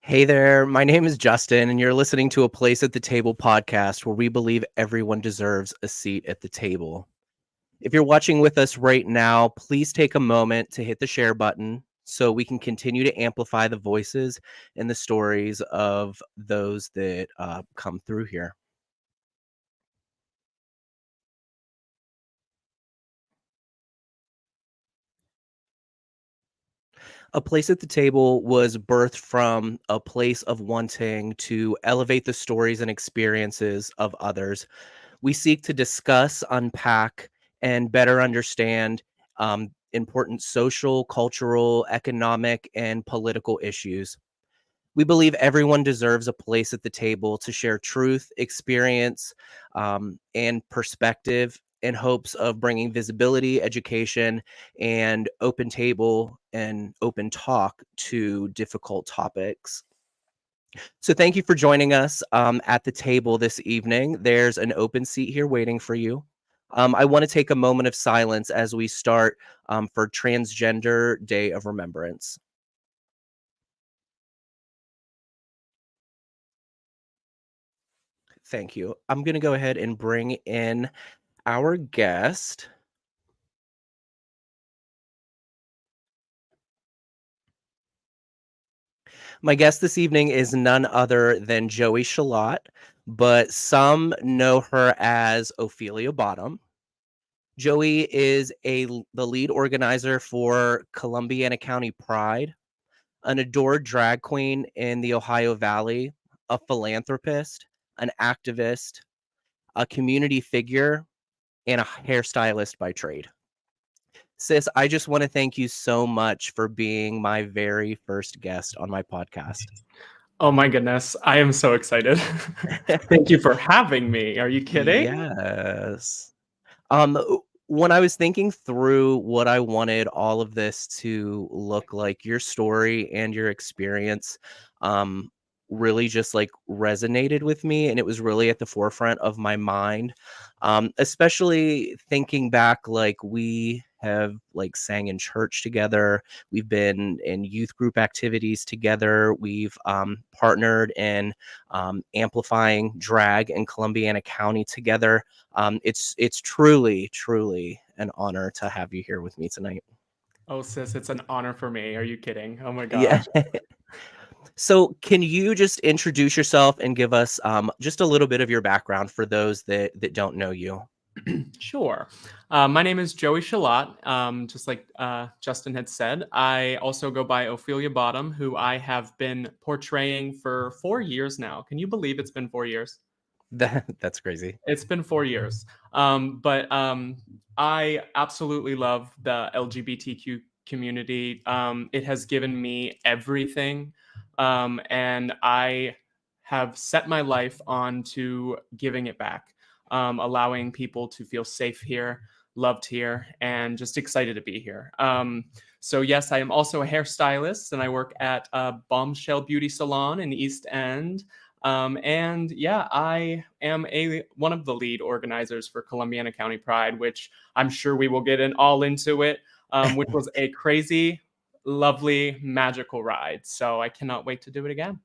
Hey there, my name is Justin, and you're listening to a Place at the Table podcast where we believe everyone deserves a seat at the table. If you're watching with us right now, please take a moment to hit the share button so we can continue to amplify the voices and the stories of those that come through here. A Place at the Table was birthed from a place of wanting to elevate the stories and experiences of others. We seek to discuss, unpack, and better understand important social, cultural, economic, and political issues. We believe everyone deserves a place at the table to share truth, experience, and perspective in hopes of bringing visibility, education, and open table and open talk to difficult topics. So thank you for joining us at the table this evening. There's an open seat here waiting for you. I want to take a moment of silence as we start for Transgender Day of Remembrance. Thank you. I'm going to go ahead and bring in our guest. My guest this evening is none other than Joey Shilot, but some know her as Ophelia Bottom. Joey is the lead organizer for Columbiana County Pride, an adored drag queen in the Ohio Valley, a philanthropist, an activist, a community figure, and a hairstylist by trade. Sis, I just want to thank you so much for being my very first guest on my podcast. Oh my goodness, I am so excited. Thank you for having me. Are you kidding? Yes. When I was thinking through what I wanted all of this to look like, your story and your experience, um, really just like resonated with me, and it was really at the forefront of my mind. Especially thinking back, like we have like sang in church together, we've been in youth group activities together, we've partnered in amplifying drag in Columbiana County together. It's truly an honor to have you here with me tonight. Oh, sis, it's an honor for me. Are you kidding? Oh my Yeah. gosh. So, can you just introduce yourself and give us just a little bit of your background for those that don't know you? Sure. My name is Joey Shilot. Just like Justin had said, I also go by Ophelia Bottom, who I have been portraying for 4 years now. Can you believe it's been 4 years? That's crazy. It's been 4 years. But I absolutely love the LGBTQ community. It has given me everything. And I have set my life on to giving it back, allowing people to feel safe here, loved here, and just excited to be here. So, yes, I am also a hairstylist and I work at a Bombshell Beauty Salon in the East End. And yeah, I am one of the lead organizers for Columbiana County Pride, which I'm sure we will get all into it, which was a crazy, lovely, magical ride. So I cannot wait to do it again.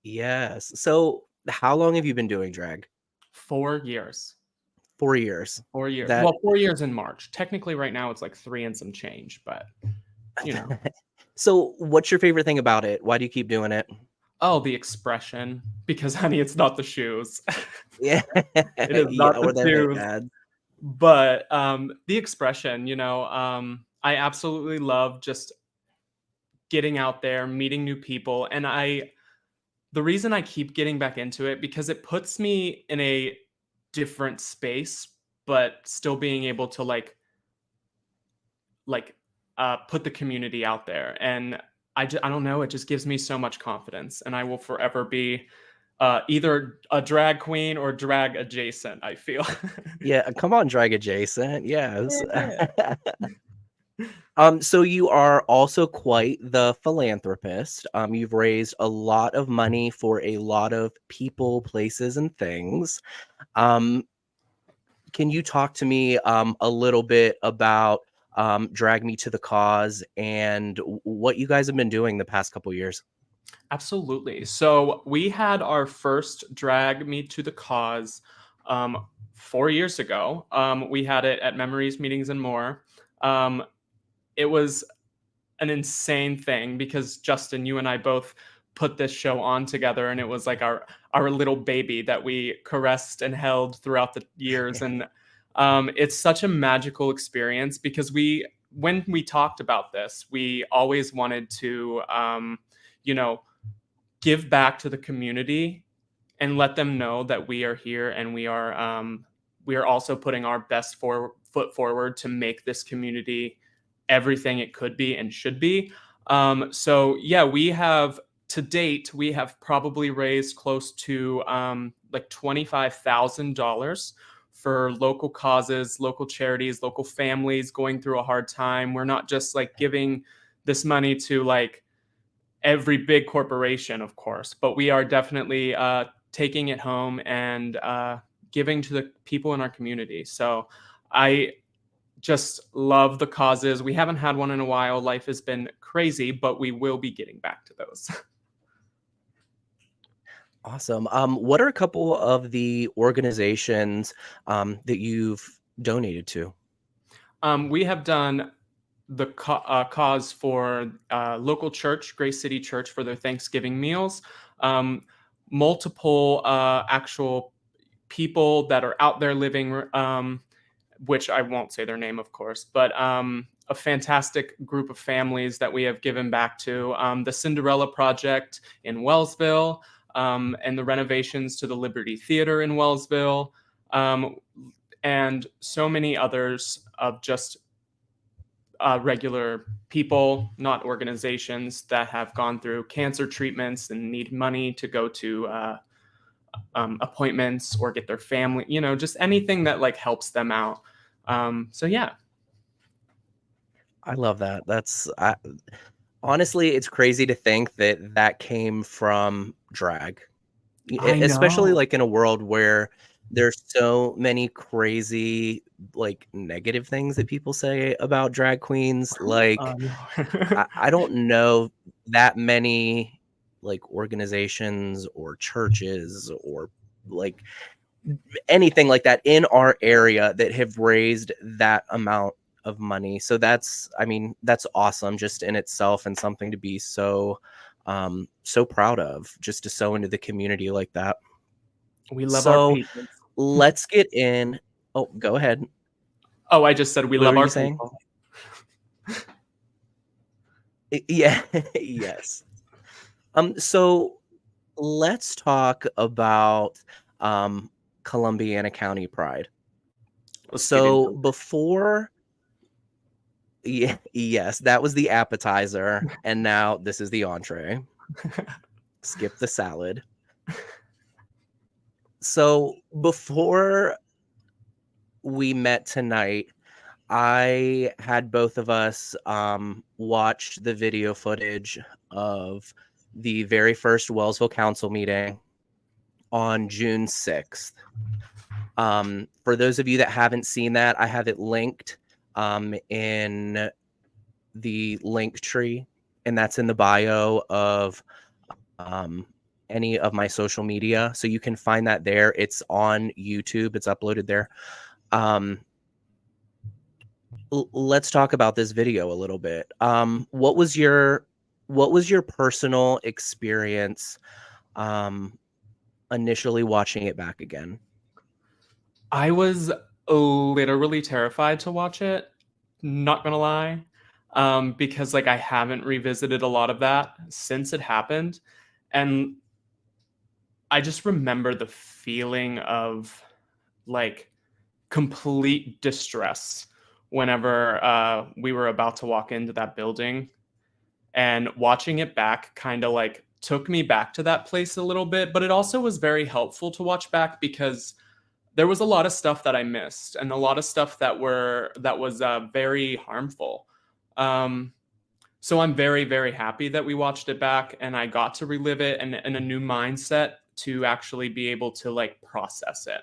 Yes. So, how long have you been doing drag? 4 years. 4 years. 4 years. That Well, 4 years in March. Technically, right now it's like three and some change, but you know. So, what's your favorite thing about it? Why do you keep doing it? Oh, the expression. Because, honey, it's not the shoes. Yeah. It is Yeah, not the or the hair shoes. ads. But the expression, I absolutely love just getting out there, meeting new people, and the reason I keep getting back into it because it puts me in a different space, but still being able to put the community out there, and I don't know, it just gives me so much confidence, and I will forever be either a drag queen or drag adjacent. I feel. Yeah, come on, drag adjacent. Yes. Yeah. So you are also quite the philanthropist. You've raised a lot of money for a lot of people, places, and things. Um, can you talk to me a little bit about Drag Me to the Cause and what you guys have been doing the past couple years? Absolutely. So we had our first drag me to the cause 4 years ago. We had it at Memories, Meetings, and More. Um, it was an insane thing because Justin, you and I both put this show on together, and it was like our little baby that we caressed and held throughout the years. And it's such a magical experience because when we talked about this, we always wanted to, you know, give back to the community and let them know that we are here and we are also putting our best foot forward to make this community everything it could be and should be. So yeah, we have to date we have probably raised close to like $25,000 for local causes, local charities, local families going through a hard time. We're not just like giving this money to like every big corporation, of course, but we are definitely taking it home and giving to the people in our community. So I just love the causes. We haven't had one in a while. Life has been crazy, but we will be getting back to those. Awesome. What are a couple of the organizations that you've donated to? We have done the cause for local church, Grace City Church, for their Thanksgiving meals. Um, Multiple actual people that are out there living, which I won't say their name, of course, but a fantastic group of families that we have given back to. The Cinderella Project in Wellsville, and the renovations to the Liberty Theater in Wellsville, um, and so many others of just regular people, not organizations, that have gone through cancer treatments and need money to go to appointments or get their family, just anything that like helps them out. So yeah. I love that. Honestly, it's crazy to think that that came from drag. I Especially, know. like, in a world where there's so many crazy, like, negative things that people say about drag queens, like, No. I don't know that many, like, organizations or churches or, like, anything like that in our area that have raised that amount of money. So I mean, that's awesome just in itself and something to be so proud of, just to sow into the community like that. We love our So people. let's get in. Oh, go ahead. Oh, I just said we What love were you our saying? people. Yeah, yes. So let's talk about um Columbiana County Pride. Let's get So into before, yeah, yes, that was the appetizer, and now this is the entree. it. Skip the salad. So before we met tonight, I had both of us watch the video footage of the very first Wellsville Council meeting on June 6th. For those of you that haven't seen that, I have it linked in the link tree, and that's in the bio of um, any of my social media. So you can find that there. It's on YouTube, it's uploaded there. Um, let's talk about this video a little bit. What was your personal experience um, initially watching it back again? I was literally terrified to watch it, not gonna lie, because like I haven't revisited a lot of that since it happened, and I just remember the feeling of like complete distress whenever we were about to walk into that building, and watching it back kind of like took me back to that place a little bit, but it also was very helpful to watch back because there was a lot of stuff that I missed and a lot of stuff that was very harmful. Um, so I'm very, very happy that we watched it back and I got to relive it and in a new mindset to actually be able to like process it.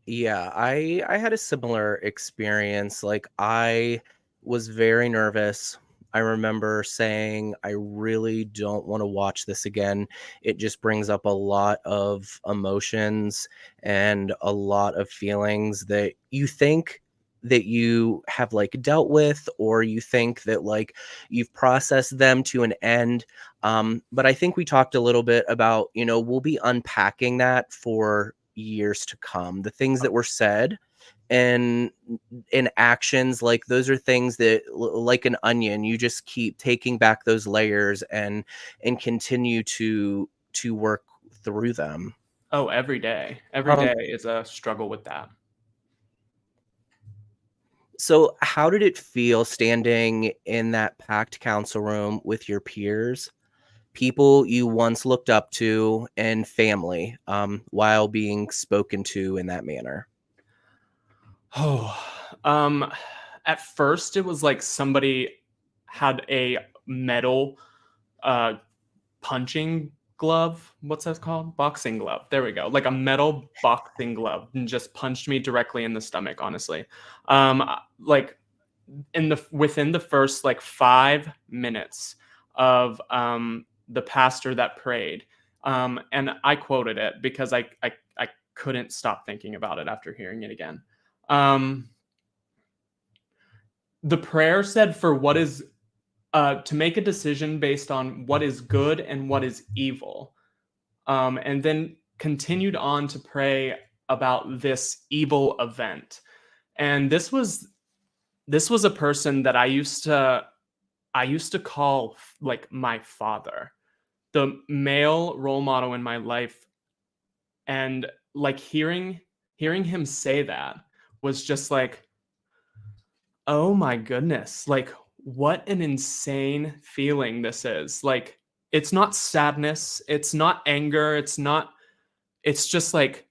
Yeah, I had a similar experience. Like, I was very nervous. I remember saying, I really don't want to watch this again. It just brings up a lot of emotions and a lot of feelings that you think that you have like dealt with, or you think that like you've processed them to an end. But I think we talked a little bit about, we'll be unpacking that for years to come. The things that were said and in actions, like those are things that like an onion, you just keep taking back those layers and continue to work through them. Oh, every day. Every um day is a struggle with that. so how did it feel standing in that packed council room with your peers, people you once looked up to, and family, while being spoken to in that manner? Oh, um, at first it was like somebody had a metal uh punching glove. What's that called? Boxing glove. There we go. Like a metal boxing glove and just punched me directly in the stomach, honestly. Like within the first like 5 minutes of the pastor that prayed. And I quoted it because I couldn't stop thinking about it after hearing it again. Um, the prayer said, for what is to make a decision based on what is good and what is evil. And then continued on to pray about this evil event. And this was a person that I used to call like my father, the male role model in my life. And like hearing him say that was just like, oh my goodness, like what an insane feeling this is. Like it's not sadness, it's not anger, it's just like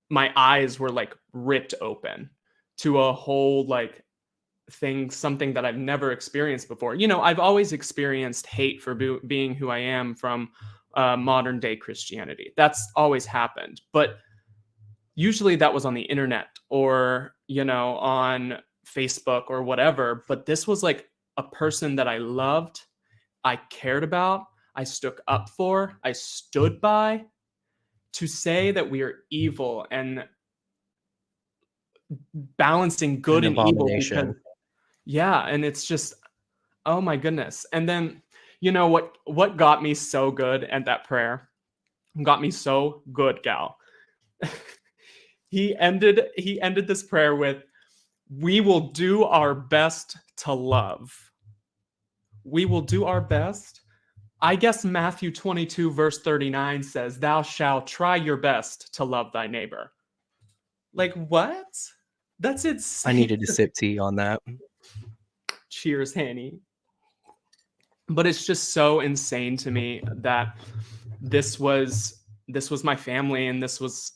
my eyes were like ripped open to a whole like something that I've never experienced before. I've always experienced hate for being who I am from modern day Christianity. That's always happened. But usually that was on the internet or, on Facebook or whatever. But this was like a person that I loved, I cared about, I stood up for, I stood by. To say that we are evil and balancing good An and evil, because abomination. yeah, and it's just, oh my goodness. And then, what got me so good at that prayer, got me so good, gal. He ended this prayer with, we will do our best to love. We will do our best. I guess Matthew 22 verse 39 says, thou shalt try your best to love thy neighbor. Like what? That's I insane. needed to sip tea on that. Cheers, Hanny. But it's just so insane to me that this was my family, and this was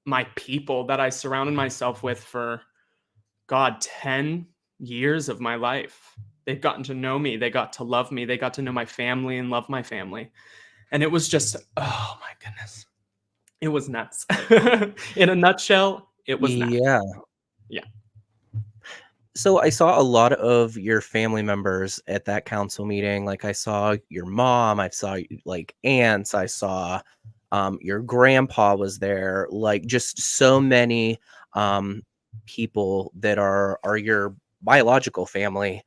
my people that I surrounded myself with for, God, 10 years of my life. They've gotten to know me, they got to love me, they got to know my family and love my family. And it was just, oh my goodness. It was nuts. In a nutshell, it was nuts. Yeah. Yeah. So I saw a lot of your family members at that council meeting. Like I saw your mom, I saw like aunts, I saw your grandpa was there, like just so many people that are your biological family,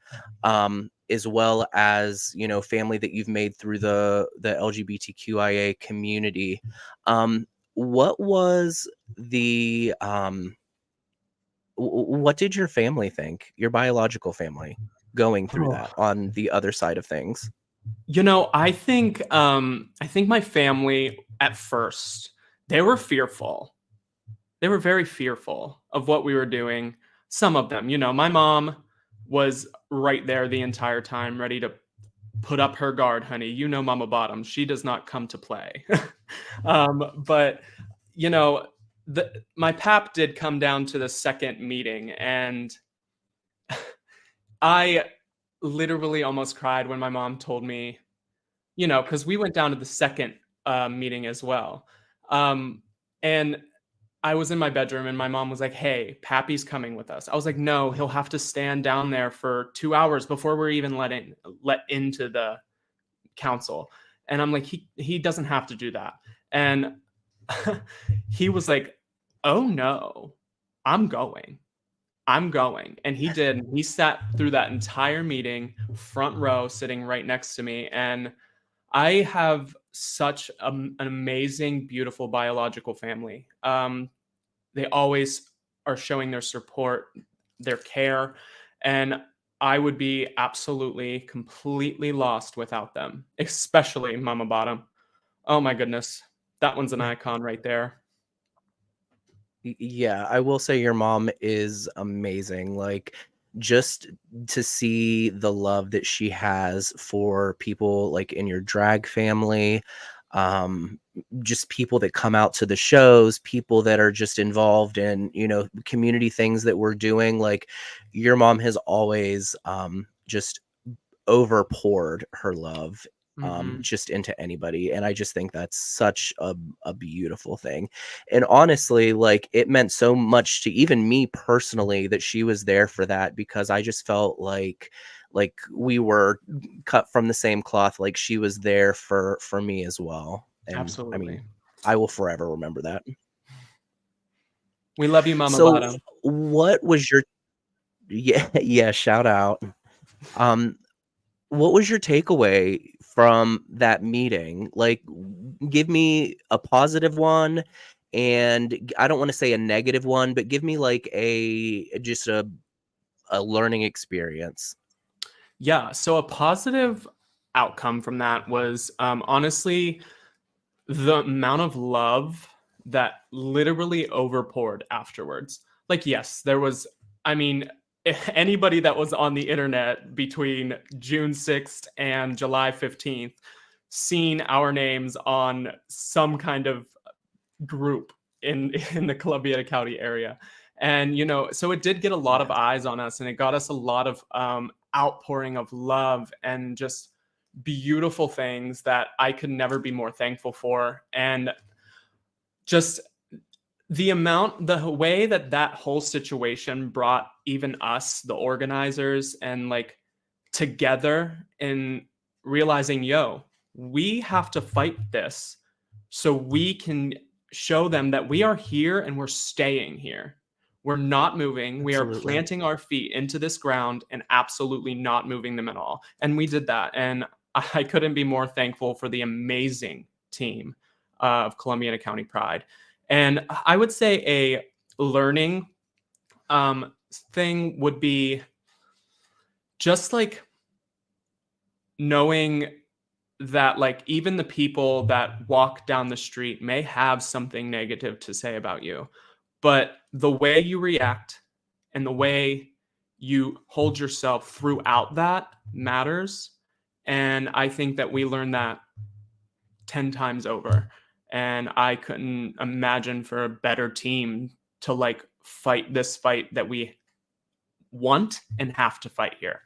as well as, family that you've made through the LGBTQIA community. What was the what did your family think, your biological family, going through Oh. that on the other side of things? I think my family at first, they were fearful. They were very fearful of what we were doing. Some of them, my mom was right there the entire time, ready to put up her guard, honey. Mama Bottom. She does not come to play. But you know, my pap did come down to the second meeting, and I literally almost cried when my mom told me, because we went down to the second meeting as well. And I was in my bedroom and my mom was like, "Hey, Pappy's coming with us." I was like, "No, he'll have to stand down there for 2 hours before we're even let into the council." And I'm like, he doesn't have to do that. And he was like, "Oh no, I'm going. I'm going." And he did. He sat through that entire meeting, front row, sitting right next to me. And I have such an amazing, beautiful biological family. They always are showing their support, their care, and I would be absolutely, completely lost without them, especially Mama Bottom. Oh my goodness, that one's an icon right there. Yeah, I will say your mom is amazing. Like, just to see the love that she has for people like in your drag family, um, just people that come out to the shows, people that are just involved in, community things that we're doing. Like, your mom has always just overpoured her love Hmm. just into anybody, and I just think that's such a beautiful thing. And honestly, like, it meant so much to even me personally that she was there for that, because I just felt like we were cut from the same cloth. Like, she was there for me as well, and I mean, Absolutely. I will forever remember that. We love you, Mama So Bottom. what was your yeah, yeah, shout out. um What was your takeaway from that meeting? Like, give me a positive one, and I don't wanna say a negative one, but give me, like, just a learning experience. Yeah, so a positive outcome from that was, honestly, the amount of love that literally overpoured afterwards. Like, yes, there was, I mean, anybody that was on the internet between June 6th and July 15th seen our names on some kind of group in in the Columbiana County area. And so it did get a lot of Yes, eyes on us, and it got us a lot of outpouring of love and just beautiful things that I could never be more thankful for. And just the way that that whole situation brought even us, the organizers, and like together in realizing, yo, we have to fight this so we can show them that we are here and we're staying here. We're not moving. We are absolutely. planting our feet into this ground and absolutely not moving them at all. And we did that. And I couldn't be more thankful for the amazing team of Columbiana County Pride. And I would say a learning um, thing would be just like knowing that like even the people that walk down the street may have something negative to say about you, but the way you react and the way you hold yourself throughout that matters. And I think that we learned that 10 times over. And I couldn't imagine for a better team to like fight this fight that we want and have to fight here.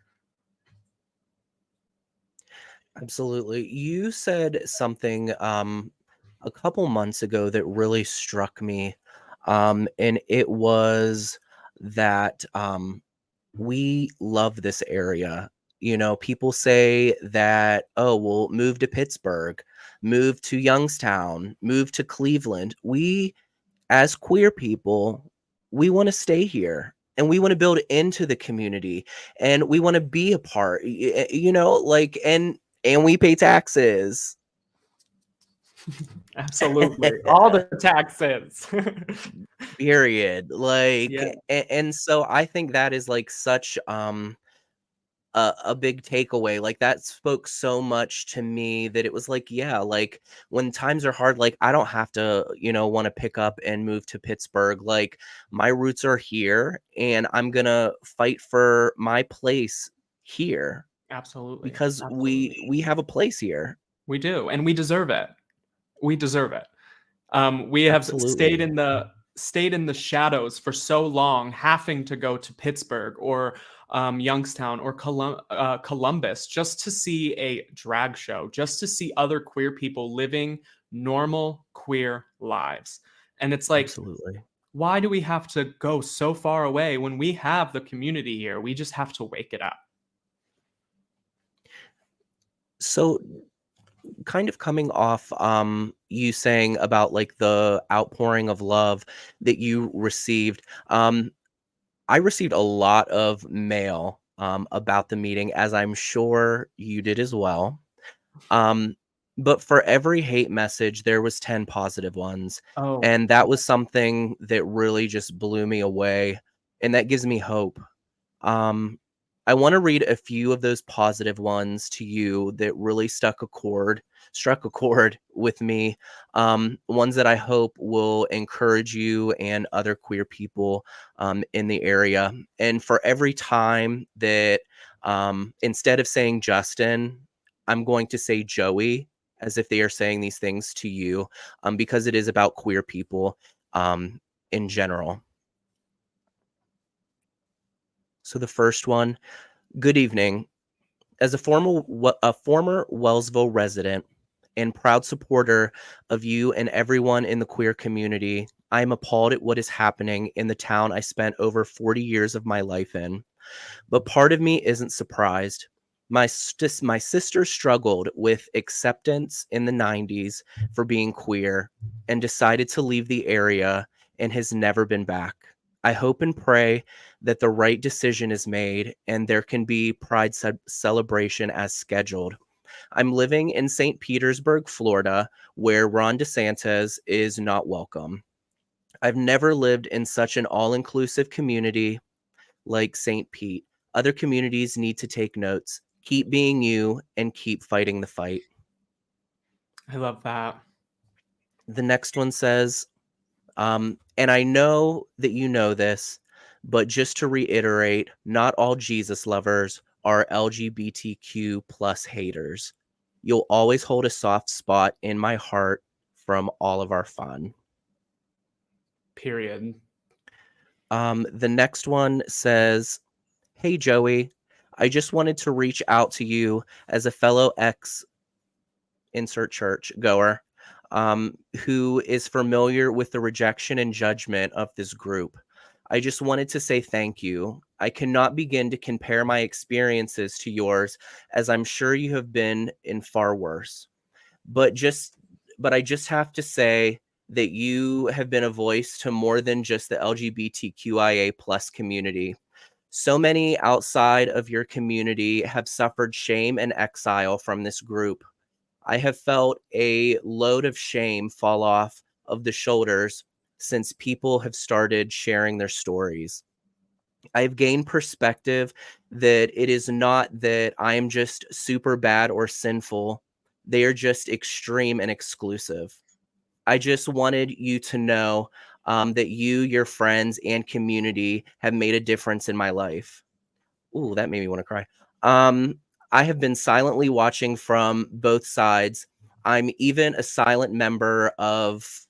Absolutely. You said something a couple months ago that really struck me. And it was that we love this area. People say that, oh, well, move to Pittsburgh, move to Youngstown, move to Cleveland. We, as queer people, we want to stay here, and we want to build into the community, and we want to be a part, like, and we pay taxes. Absolutely. All the taxes. Period. Like, Yeah, and so I think that is like such a big takeaway. Like, that spoke so much to me that it was like, yeah, like, when times are hard, like, I don't have to, want to pick up and move to Pittsburgh. Like, my roots are here, and I'm gonna fight for my place here, absolutely. because we Absolutely. we have a place here. We do, and we deserve it. We deserve it. We have Absolutely. stayed in the shadows for so long, having to go to Pittsburgh or Youngstown or Columbus just to see a drag show, just to see other queer people living normal queer lives. And it's like, Absolutely. why do we have to go so far away when we have the community here? We just have to wake it up. So, kind of coming off, you saying about, like, the outpouring of love that you received, I received a lot of mail, about the meeting, as I'm sure you did as well. Um, but for every hate message, there was 10 positive ones, Oh, and that was something that really just blew me away, and that gives me hope. Um, I wanna read a few of those positive ones to you that really struck a chord with me, ones that I hope will encourage you and other queer people, in the area, and for every time that, instead of saying Justin, I'm going to say Joey, as if they are saying these things to you, because it is about queer people, in general. So the first one, "Good evening. As a former Wellsville resident and proud supporter of you and everyone in the queer community, I am appalled at what is happening in the town I spent over 40 years of my life in. But part of me isn't surprised. My sister struggled with acceptance in the 90s for being queer and decided to leave the area and has never been back. I hope and pray that the right decision is made and there can be celebration as scheduled. I'm living in St. Petersburg, Florida, where Ron DeSantis is not welcome. I've never lived in such an all inclusive community like St. Pete. Other communities need to take notes. Keep being you and keep fighting the fight." I love that. The next one says, and I know that you know this, but just to reiterate, not all Jesus lovers are LGBTQ plus haters. You'll always hold a soft spot in my heart from all of our fun. Period. The next one says, "Hey, Joey, I just wanted to reach out to you as a fellow ex insert church goer, who is familiar with the rejection and judgment of this group. I just wanted to say thank you. I cannot begin to compare my experiences to yours, as I'm sure you have been in far worse. But just but I just have to say that you have been a voice to more than just the LGBTQIA plus community. So many outside of your community have suffered shame and exile from this group. I have felt a load of shame fall off of the shoulders since people have started sharing their stories. I've gained perspective that it is not that I am just super bad or sinful. They are just extreme and exclusive. I just wanted you to know that you, your friends, and community have made a difference in my life." Ooh, that made me wanna cry. Um, "I have been silently watching from both sides. I'm even a silent member of"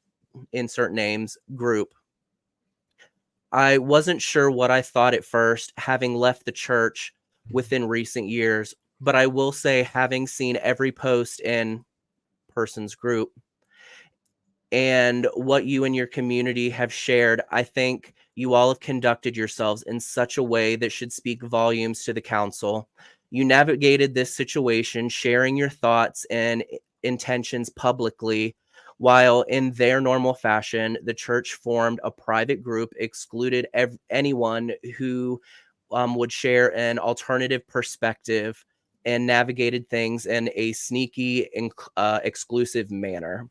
insert names, "group. I wasn't sure what I thought at first, having left the church within recent years, but I will say having seen every post in person's group and what you and your community have shared, I think you all have conducted yourselves in such a way that should speak volumes to the council. You navigated this situation, sharing your thoughts and intentions publicly, while in their normal fashion, the church formed a private group, excluded anyone who would share an alternative perspective, and navigated things in a sneaky, exclusive manner.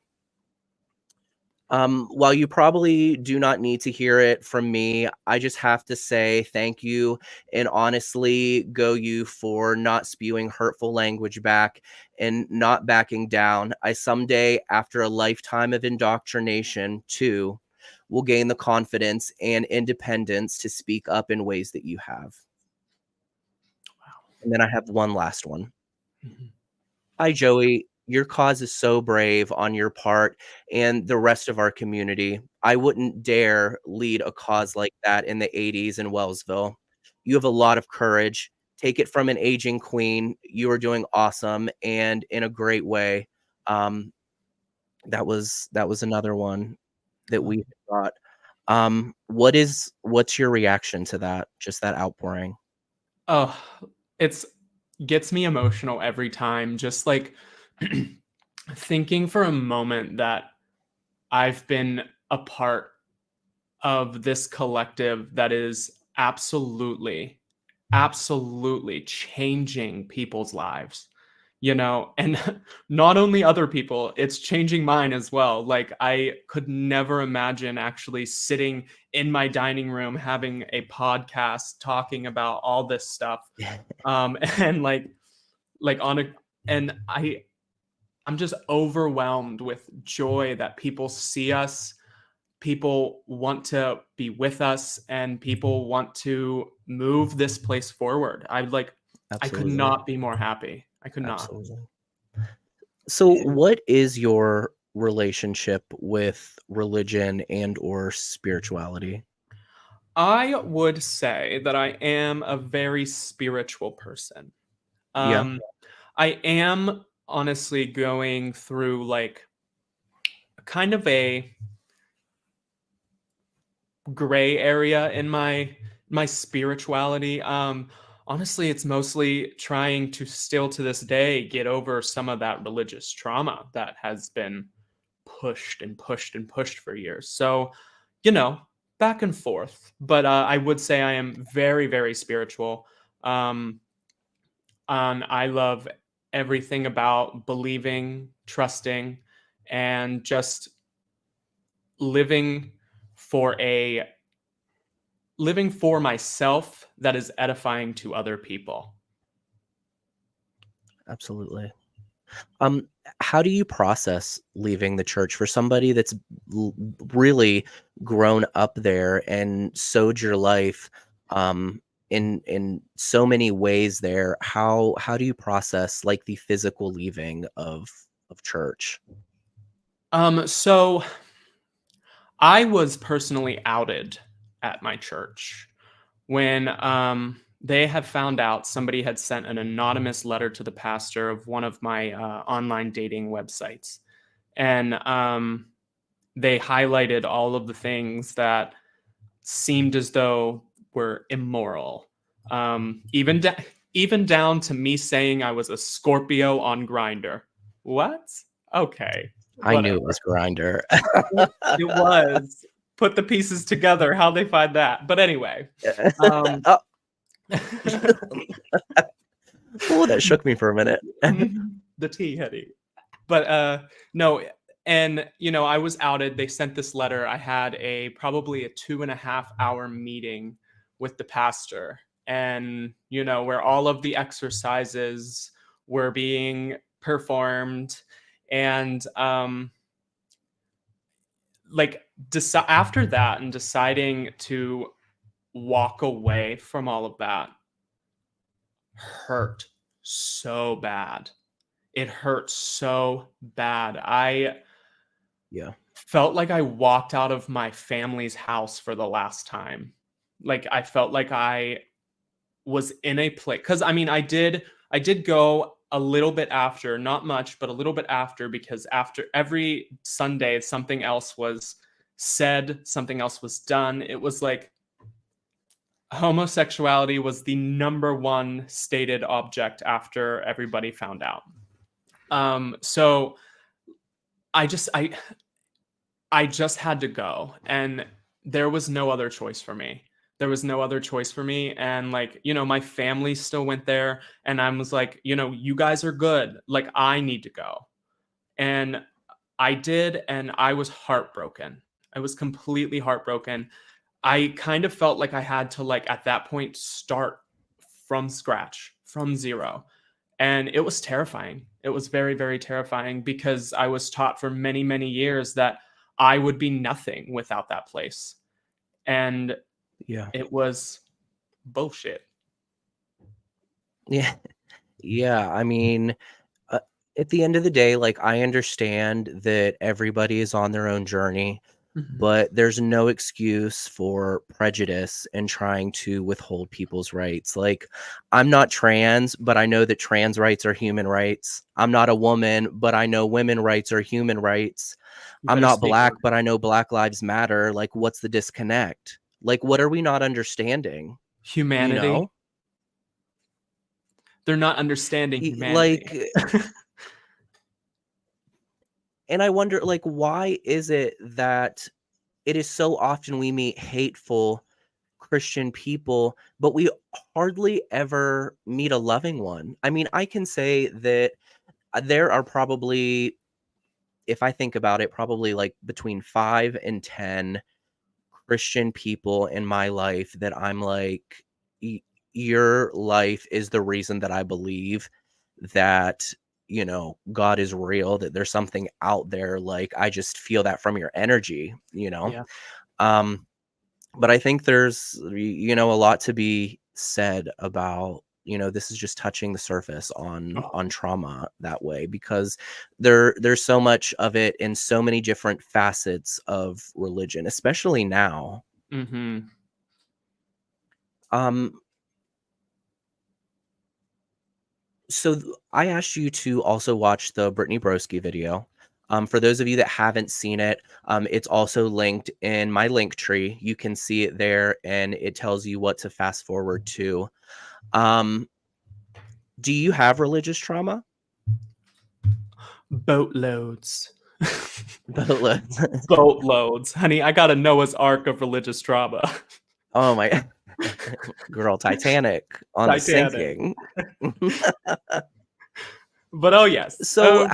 While you probably do not need to hear it from me, I just have to say thank you and honestly go you for not spewing hurtful language back and not backing down. I someday, after a lifetime of indoctrination, too, will gain the confidence and independence to speak up in ways that you have. And then I have one last one. Mhm. "Hi, Joey. Your cause is so brave on your part and the rest of our community. I wouldn't dare lead a cause like that in the 80s in Wellsville. You have a lot of courage. Take it from an aging queen. You are doing awesome and in a great way." Um, that was another one. that we got. What's your reaction to that? Just that outpouring? Oh, it's gets me emotional every time. Just like thinking for a moment that I've been a part of this collective that is absolutely changing people's lives, and not only other people, it's changing mine as well. Like, I could never imagine actually sitting in my dining room having a podcast talking about all this stuff. And like on a and I'm just overwhelmed with joy that people see us, people want to be with us, and people want to move this place forward. I could Absolutely. not be more happy. I could not. Absolutely. So what is your relationship with religion and or spirituality? I would say that I am a very spiritual person. Yeah, Um, I am honestly going through like kind of a gray area in my spirituality. Honestly, it's mostly trying to still to this day get over some of that religious trauma that has been pushed and pushed and pushed for years. So, you know, back and forth. But I would say I am very, very spiritual. Um, and I love everything about believing, trusting, and just living for a living for myself that is edifying to other people. absolutely. Um, how do you process leaving the church for somebody that's really grown up there and sowed your life in so many ways there? How do you process like the physical leaving of church? So I was personally outed at my church when they had found out somebody had sent an anonymous letter to the pastor of one of my online dating websites. And they highlighted all of the things that seemed as though were immoral. Even even down to me saying I was a Scorpio on Grinder. What? Okay, I knew it whatever. was Grinder. It was. Put the pieces together. How they find that? But anyway, um, Oh, oh, that shook me for a minute. the tea, Hetty. But no, and I was outed. They sent this letter. I had probably a 2.5 hour meeting with the pastor, and where all of the exercises were being performed, and after that, and deciding to walk away from all of that hurt so bad. It hurt so bad. I Yeah, felt like I walked out of my family's house for the last time. Like, I felt like I was in a place, cuz I mean I did go a little bit after, not much, but a little bit after, because after every Sunday something else was said, something else was done. It was like homosexuality was the number one stated object after everybody found out. So I just I just had to go, and there was no other choice for me. There was no other choice for me, and like, my family still went there, and I was like, you guys are good. Like, I need to go. And I did, and I was heartbroken. I was completely heartbroken. I kind of felt like I had to, like, at that point, start from scratch, from zero. And it was terrifying. It was very, very terrifying, because I was taught for many, many years that I would be nothing without that place. And yeah, it was bullshit. yeah, yeah. I mean, uh, at the end of the day, like I understand that everybody is on their own journey, Mhm. but there's no excuse for prejudice and trying to withhold people's rights. Like, I'm not trans, but I know that trans rights are human rights. I'm not a woman, but I know women rights are human rights. You I'm better not speak black, on it. but I know Black Lives Matter. Like, what's the disconnect? Like, what are we not understanding? You Humanity. know? They're not understanding humanity. Like, and I wonder, like, why is it that it is so often we meet hateful Christian people, but we hardly ever meet a loving one? I mean, I can say that there are probably, if I think about it, probably like between 5 and 10 Christian people in my life that I'm like, "Y your life is the reason that I believe that, God is real, that there's something out there, like, I just feel that from your energy," you know? Yeah. Um, but I think there's, a lot to be said about, this is just touching the surface Oh. on trauma that way, because there's so much of it in so many different facets of religion, especially now. Mhm. Um, so I asked you to also watch the Brittany Broski video. For those of you that haven't seen it, it's also linked in my link tree. You can see it there, and it tells you what to fast forward to. Um, do you have religious trauma? Boatloads. Boatloads. Boatloads. Honey, I got a Noah's Ark of religious trauma. Oh my girl, Titanic on the Titanic. sinking. But oh yes. So Oh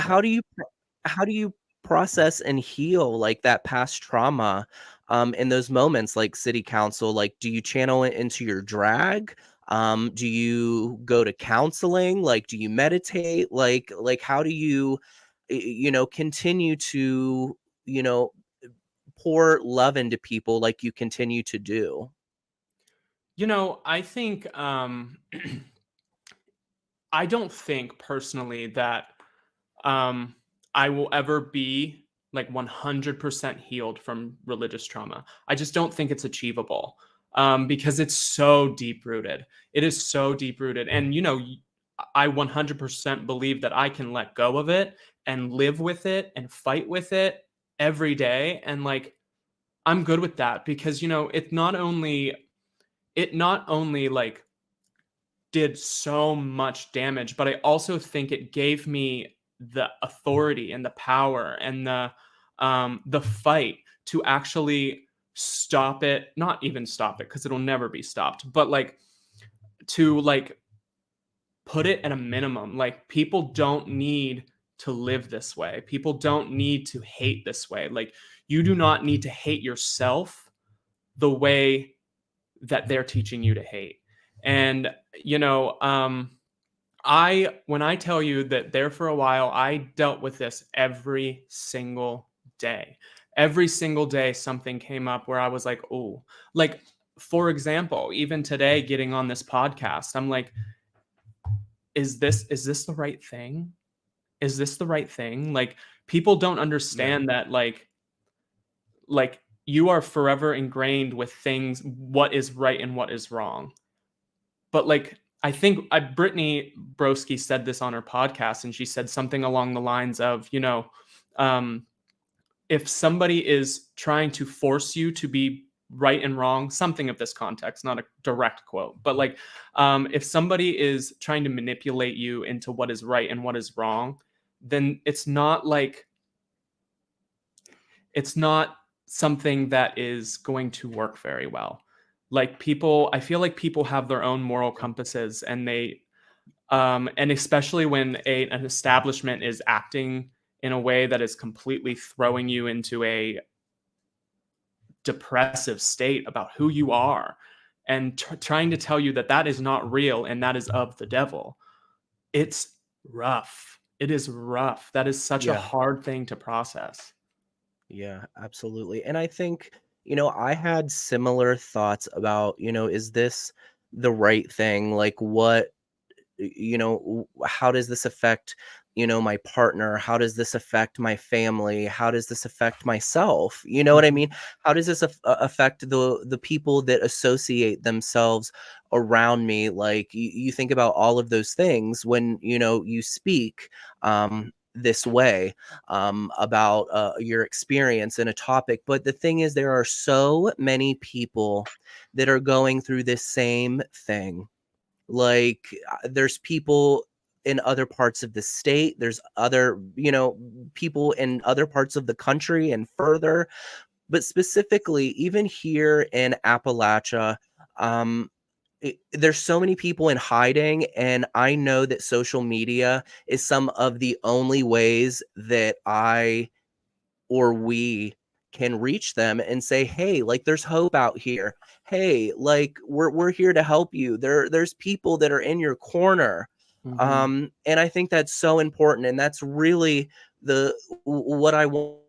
how do you process and heal, like, that past trauma, in those moments, like city council? Like, do you channel it into your drag? Do you go to counseling? Like, do you meditate? Like, how do you, continue to, you know, pour love into people like you continue to do? I think I don't think personally that um I will ever be like 100% healed from religious trauma. I just don't think it's achievable. Because it's so deep rooted. It is so deep rooted. And I 100% believe that I can let go of it and live with it and fight with it every day, and like I'm good with that because it not only like did so much damage, but I also think it gave me the authority and the power and the fight to actually stop it. Not even stop it because it'll never be stopped, but like to like put it at a minimum. Like people don't need to live this way. People don't need to hate this way. Like you do not need to hate yourself the way that they're teaching you to hate. And you know, I when I tell you that there for a while I dealt with this every single day. Every single day something came up where I was like, "Oh." Like for example, even today getting on this podcast, I'm like, is this the right thing? Is this the right thing? Like people don't Yeah. understand that like you are forever ingrained with things what is right and what is wrong. But like I think Brittany Broski said this on her podcast, and she said something along the lines of, um, if somebody is trying to force you to be right and wrong, something of this context, not a direct quote, but like if somebody is trying to manipulate you into what is right and what is wrong, then it's not something that is going to work very well. Like I feel like people have their own moral compasses, and and especially when an establishment is acting in a way that is completely throwing you into a depressive state about who you are and trying to tell you that that is not real and that is of the devil. It's rough. It is rough. That is such a Yeah. hard thing to process. Yeah, absolutely. And I think, I had similar thoughts about, is this the right thing? Like, what, how does this affect my partner? How does this affect my family? How does this affect myself? You know what I Mhm. mean? How does this affect the people that associate themselves around me? Like you think about all of those things when you speak this way about your experience in a topic. But the thing is, there are so many people that are going through this same thing. Like there's people in other parts of the state, there's other people in other parts of the country and further, but specifically even here in Appalachia, um there's so many people in hiding, and I know that social media is some of the only ways that I or we can reach them and say, "Hey, like there's hope out here. Hey, like we're here to help you. There's people that are in your corner." Mhm. And I think that's so important, and that's really what I want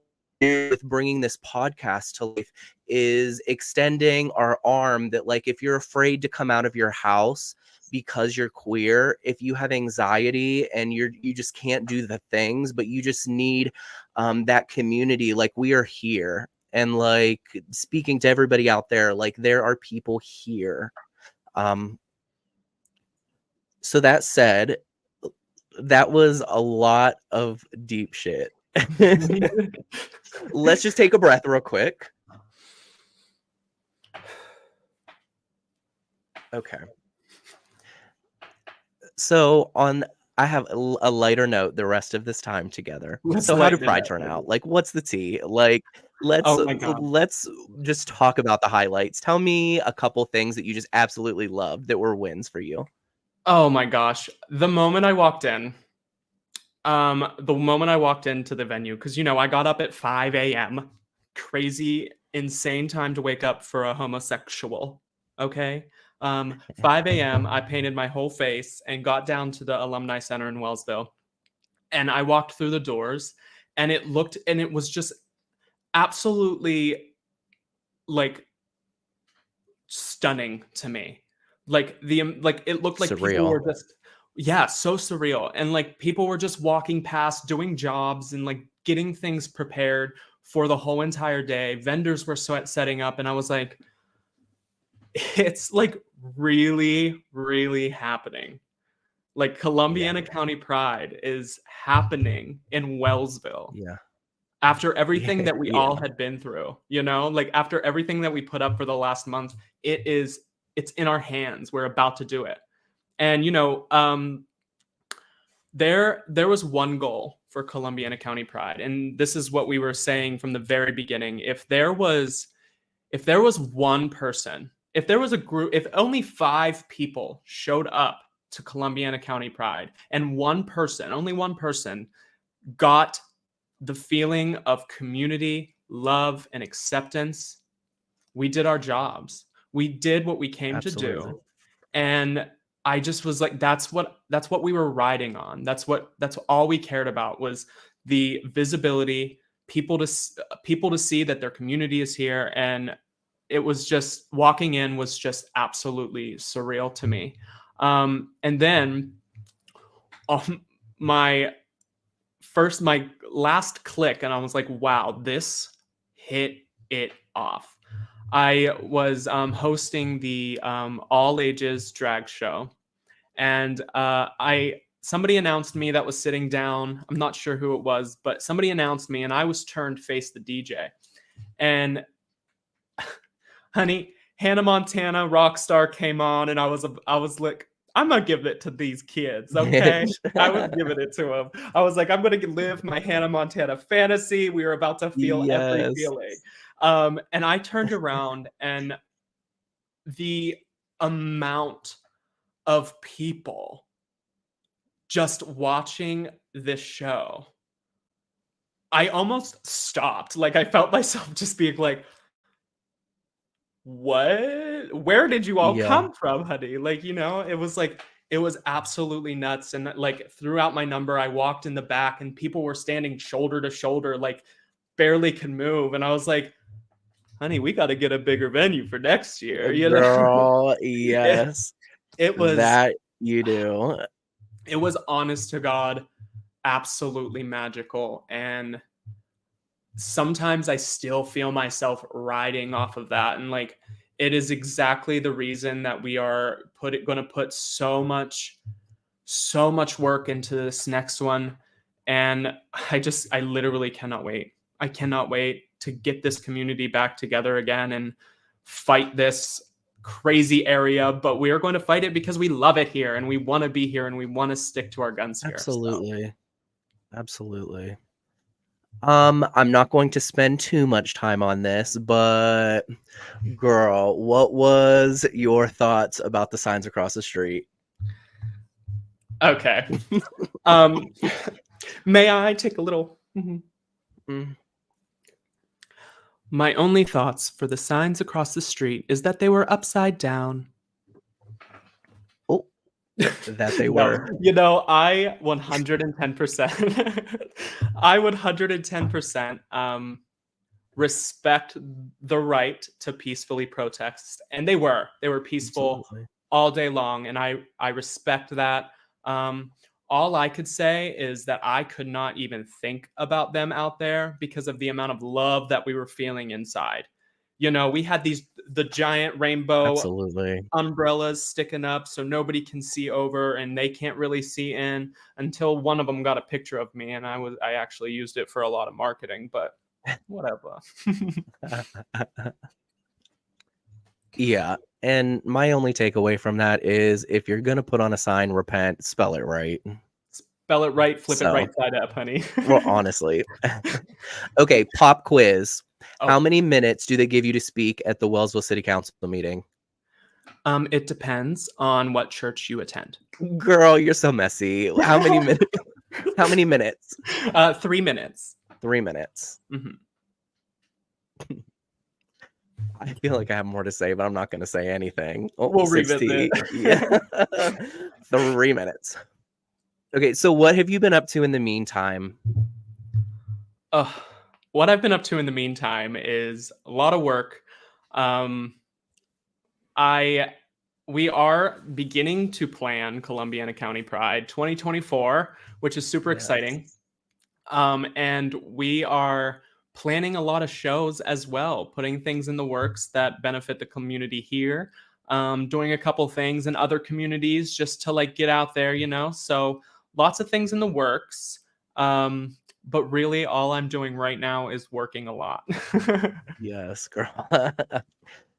to do with bringing this podcast to life is extending our arm that, like, if you're afraid to come out of your house because you're queer, if you have anxiety and you just can't do the things, but you just need that community, like we are here. And like speaking to everybody out there, like there are people here. um so that said, that was a lot of deep shit. Let's just take a breath real quick. Okay. So on I have a lighter note the rest of this time together. Let's So how did lighten it Pride up, turn out? baby. Like what's the tea? Like let's Oh my god. let's just talk about the highlights. Tell me a couple things that you just absolutely loved that were wins for you. Oh my gosh. The moment I walked into the venue, because I got up at 5 a.m. Crazy, insane time to wake up for a homosexual. Okay. 5 a.m. I painted my whole face and got down to the Alumni Center in Wellsville. And I walked through the doors, and it was just absolutely like stunning to me. Like it looked like people Surreal. were just, yeah, so surreal. And like people were just walking past doing jobs and like getting things prepared for the whole entire day. Vendors were setting up, and I was like, it's like really, really happening. Like Yeah. Columbiana County Pride is happening in Wellsville Yeah. after everything Yeah. that we all Yeah. had been through, like after everything that we put up for the last month. It's in our hands. We're about to do it. And there was one goal for Columbiana County Pride, and this is what we were saying from the very beginning. If there was one person, if there was a group, if only 5 people showed up to Columbiana County Pride, and only one person got the feeling of community, love, and acceptance, we did our jobs. We did what we came to Absolutely. do. And I just was like, that's what we were riding on. That's all we cared about was the visibility, people to see that their community is here. And it was just, walking in was just absolutely surreal to me. And then on my my last click, and I was like, wow, this hit it off. I was hosting the all ages drag show, and I somebody announced me that was sitting down. I'm not sure who it was, but somebody announced me, and I was turned face the DJ. And honey, Hannah Montana Rockstar came on, and I was like, I'm gonna give it to these kids, okay? I was giving it to them. I was like, I'm gonna live my Hannah Montana fantasy. We were about to feel every Yes. feeling. And I turned around, and the amount of people just watching this show, I almost stopped. Like I felt myself just being like, what? Where did you all Yeah. come from, honey? Like, it was like, it was absolutely nuts. And like throughout my number, I walked in the back, and people were standing shoulder to shoulder, like barely can move. And I was like, honey, we got to get a bigger venue for next year. Girl, it, yes. it was That you do. it was honest to God absolutely magical. And sometimes I still feel myself riding off of that. And like, it is exactly the reason that we are going to put so much work into this next one. And I literally cannot wait. I cannot wait to get this community back together again and fight this crazy area. But we are going to fight it because we love it here and we want to be here and we want to stick to our guns here. So. Absolutely. Absolutely. I'm not going to spend too much time on this, but girl, what was your thoughts about the signs across the street? Okay. um, may I take a little? Mm. My only thoughts for the signs across the street is that they were upside down. Oh, that they No, were. I 110%, I would 110% respect the right to peacefully protest, and they were peaceful Absolutely. all day long, and I respect that. All I could say is that I could not even think about them out there because of the amount of love that we were feeling inside. We had the giant rainbow Absolutely. umbrellas sticking up so nobody can see over and they can't really see in, until one of them got a picture of me, and I actually used it for a lot of marketing, but whatever. Yeah. And my only takeaway from that is if you're going to put on a sign, repent, spell it right. Spell it right, flip it right So, side up, honey. well, honestly. Okay, pop quiz. How Oh, many minutes do they give you to speak at the Wellsville City Council meeting? it depends on what church you attend. Girl, you're so messy. How many minutes? How many minutes? 3 minutes. 3 minutes. Mhm. I feel like I have more to say, but I'm not going to say anything. Oh, We'll 6 revisit. T. Yeah. 3 minutes. Okay, so what have you been up to in the meantime? Ugh. What I've been up to in the meantime is a lot of work. Um, I We are beginning to plan Columbiana County Pride 2024, which is super exciting. Yes. And we are planning a lot of shows as well, putting things in the works that benefit the community here, doing a couple things in other communities just to like get out there. So lots of things in the works. But really, all I'm doing right now is working a lot. Yes, girl.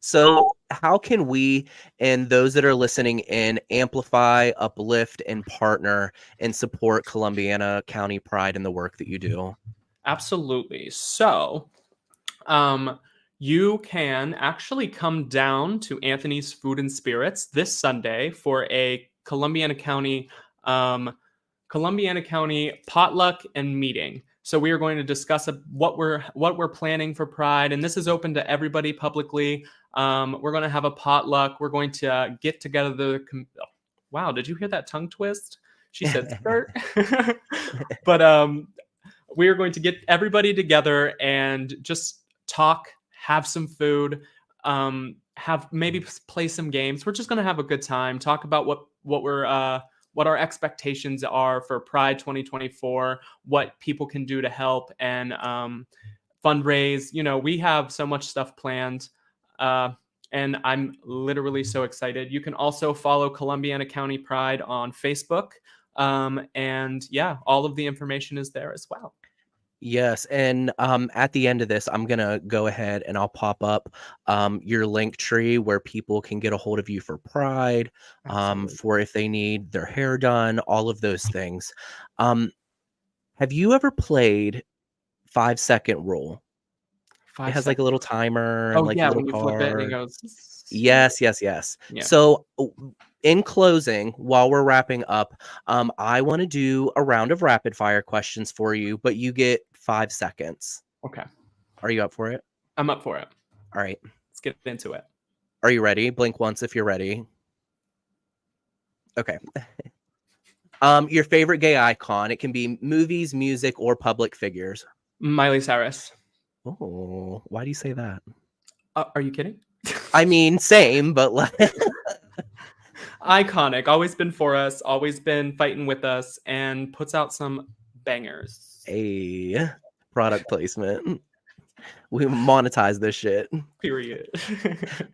So, how can we and those that are listening in amplify, uplift, and partner and support Columbiana County Pride in the work that you do? Absolutely. So, you can actually come down to Anthony's Food and Spirits this Sunday for a Columbiana County potluck and meeting. So we are going to discuss what we're planning for Pride, and this is open to everybody publicly. We're going to have a potluck. We're going to get together wow, did you hear that tongue twist? She said skirt. But we are going to get everybody together and just talk, have some food, have maybe play some games. We're just going to have a good time, talk about what our expectations are for Pride 2024, what people can do to help, and fundraise. We have so much stuff planned. And I'm literally so excited. You can also follow Columbiana County Pride on Facebook. And yeah, all of the information is there as well. Yes, and at the end of this, I'm gonna go ahead and I'll pop up your link tree where people can get a hold of you for Pride, Absolutely. for if they need their hair done, all of those things. Um, have you ever played 5 second rule? It Five has like a seconds. little timer and Oh like a yeah, little when you flip it and it card. goes. Yes, yes, yes. Yeah. So, in closing, while we're wrapping up, I want to do a round of rapid fire questions for you, but you get 5 seconds. Okay. Are you up for it? I'm up for it. All right. Let's get into it. Are you ready? Blink once if you're ready. Okay. Your favorite gay icon. It can be movies, music, or public figures. Miley Cyrus. Oh, why do you say that? Are you kidding? I mean, same, but like, Iconic. Always been for us. Always been fighting with us, and puts out some bangers. A product placement. We monetize this shit. Period.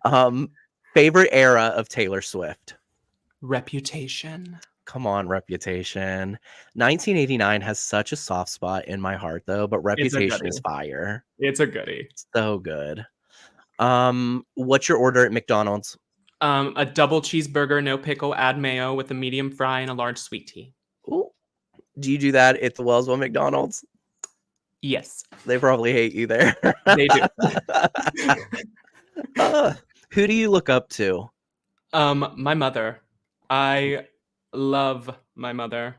Um, favorite era of Taylor Swift. Reputation. Come on, Reputation. 1989 has such a soft spot in my heart, though, but It's a Reputation is goodie. fire. It's a goodie. So good. What's your order at McDonald's? A double cheeseburger, no pickle, add mayo with a medium fry and a large sweet tea. Ooh. Do you do that at the Wellsville McDonald's? Yes, They probably hate you there. they do. uh, who do you look up to? My mother. I love my mother.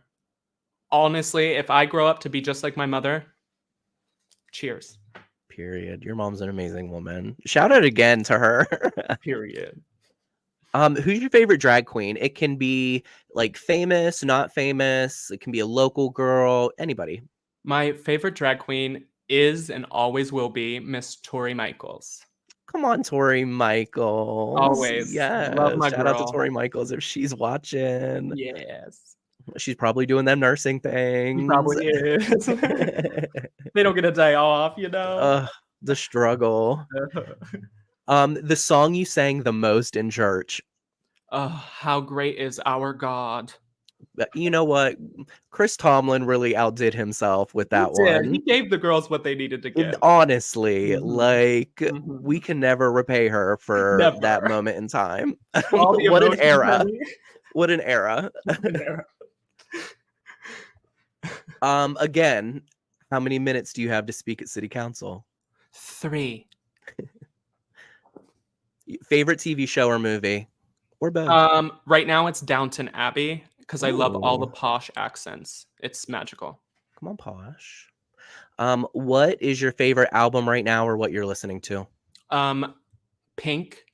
Honestly, if I grow up to be just like my mother, cheers. Period. Your mom's an amazing woman. Shout out again to her. Period. Who's your favorite drag queen? It can be like famous, not famous. It can be a local girl, anybody. My favorite drag queen is and always will be Miss Tori Michaels. Come on, Tori Michaels. Always. Love Yes. my Shout out to girl. Tori Michaels if she's watching. Yes. She's probably doing them nursing She things. probably is. They don't get a day off, you know? The struggle. The song you sang the most in church. Oh, how great is our God? You know what? Chris Tomlin really outdid himself with He that did. He one. gave the girls what they needed to get. Honestly, Mhm. we Mhm. can never repay her for that Never. moment in time. All the What an emotions, era. honey. What an era. There. Again, how many minutes do you have to speak at city council? 3. Favorite TV show or movie? Or both? Right now it's Downton Abbey because I love all the Ooh, posh accents. It's magical. come on, Posh. What is your favorite album right now or what you're listening to? Pink,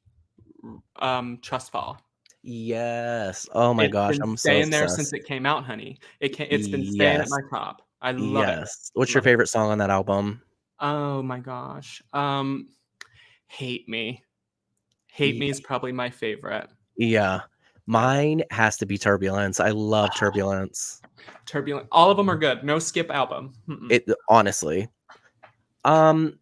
Trust Fall. Yes. Oh my It's gosh, been I'm so staying there since obsessed. it came out, honey. It's been staying at Yes. my top. I love it. Yes. What's your Love it. favorite song on that album? Oh my gosh. Hate Me. Hate Ye- Me is probably my favorite. Yeah. Yeah. Mine has to be Turbulence. I love Turbulence. Turbulent. All of them are good. No skip album. Mm-mm. It honestly. Um,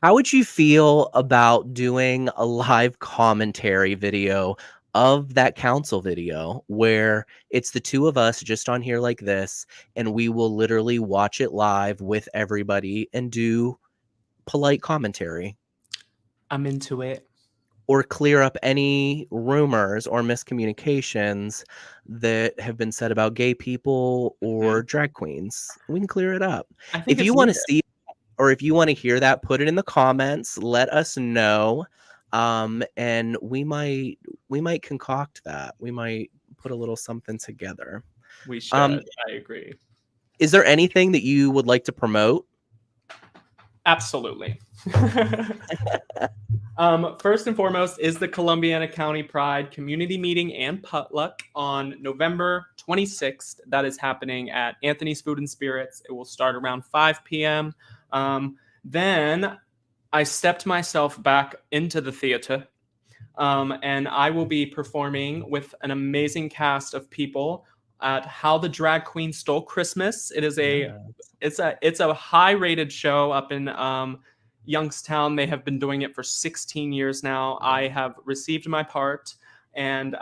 how would you feel about doing a live commentary video of that council video where it's the two of us just on here like this, and we will literally watch it live with everybody and do polite commentary? I'm into it. Or clear up any rumors or miscommunications that have been said about gay people or Mhm. drag queens. We can clear it up. I think If you it's want to needed. see or if you want to hear that, put it in the comments. Let us know. And we might concoct that. We might put a little something together. We should. Um, I agree. is there anything that you would like to promote? Absolutely. First and foremost is the Columbiana County Pride Community Meeting and Potluck on November 26th. That is happening at Anthony's Food and Spirits. It will start around 5 p.m. Then I stepped myself back into the theater, and I will be performing with an amazing cast of people at How the Drag Queen Stole Christmas. Yeah. It's a high rated show up in Youngstown. They have been doing it for 16 years now. I have received my part, and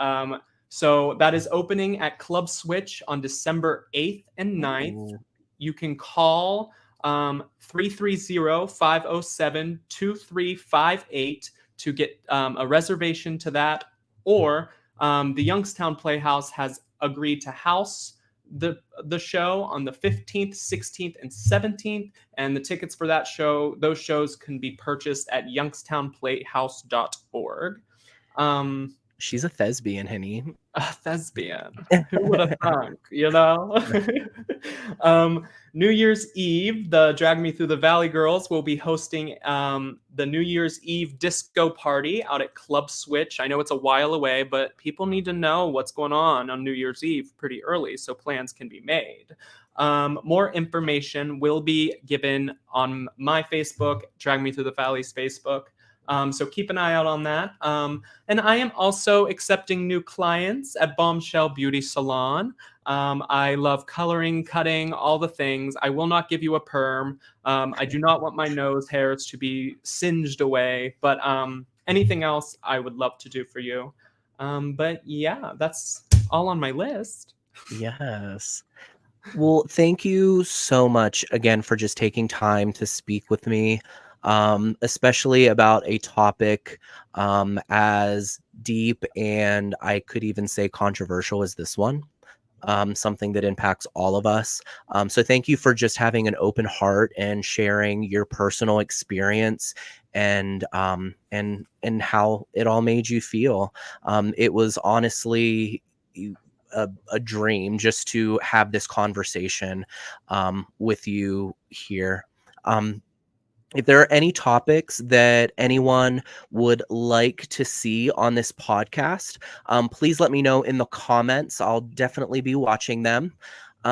so that is opening at Club Switch on December 8th and 9th. Ooh. You can call 330-507-2358 to get a reservation to that, or the Youngstown Playhouse has agreed to house the show on the 15th, 16th, and 17th, and the tickets for those shows can be purchased at youngstownplayhouse.org. She's a thespian, Henny. A thespian. Who would have thunk, you know? New Year's Eve, the Drag Me Through the Valley girls will be hosting the New Year's Eve disco party out at Club Switch. I know it's a while away, but people need to know what's going on New Year's Eve pretty early so plans can be made. More information will be given on my Facebook, Drag Me Through the Valley's Facebook. So keep an eye out on that. And I am also accepting new clients at Bombshell Beauty Salon. I love coloring, cutting, all the things. I will not give you a perm. I do not want my nose hairs to be singed away, but anything else I would love to do for you. But yeah, that's all on my list. Yes. Well, thank you so much again for just taking time to speak with me, especially about a topic as deep and I could even say controversial as this one. Something that impacts all of us. So thank you for just having an open heart and sharing your personal experience and how it all made you feel. It was honestly a dream just to have this conversation with you here. Um, if there are any topics that anyone would like to see on this podcast, please let me know in the comments. I'll definitely be watching them.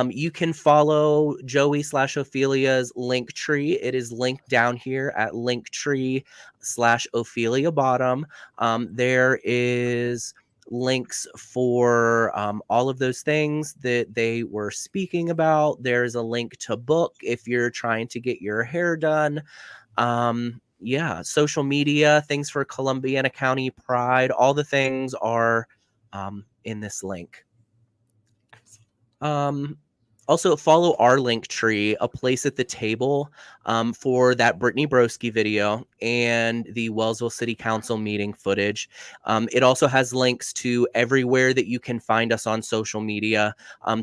You can follow Joey/Ophelia's link tree. It is linked down here at linktree/Ophelia Bottom. There is links for all of those things that they were speaking about. There's a link to book if you're trying to get your hair done. Yeah, social media, things for Columbiana County Pride, all the things are in this link. Um, Also follow our link tree, a place at the table, for that Brittany Broski video and the Wellsville City Council meeting footage. It also has links to everywhere that you can find us on social media.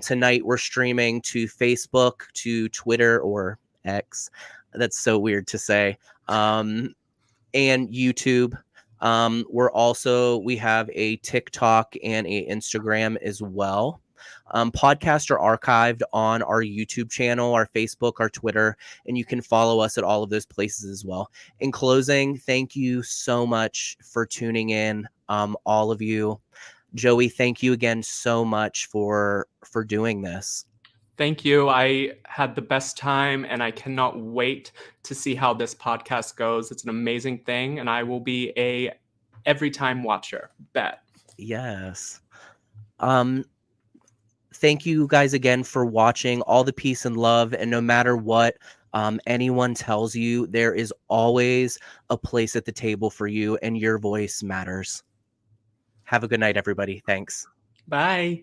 Tonight we're streaming to Facebook, to Twitter or X. That's so weird to say. And YouTube. We have a TikTok and a Instagram as well. Podcasts are archived on our YouTube channel, our Facebook, our Twitter, and you can follow us at all of those places as well. In closing, thank you so much for tuning in, all of you. Joey, thank you again so much for doing this. Thank you. I had the best time and I cannot wait to see how this podcast goes. It's an amazing thing and I will be a every time watcher. Bet. Yes. Um, Thank you guys again for watching. All the peace and love. And no matter what anyone tells you, there is always a place at the table for you, and your voice matters. Have a good night, everybody. Thanks. Bye.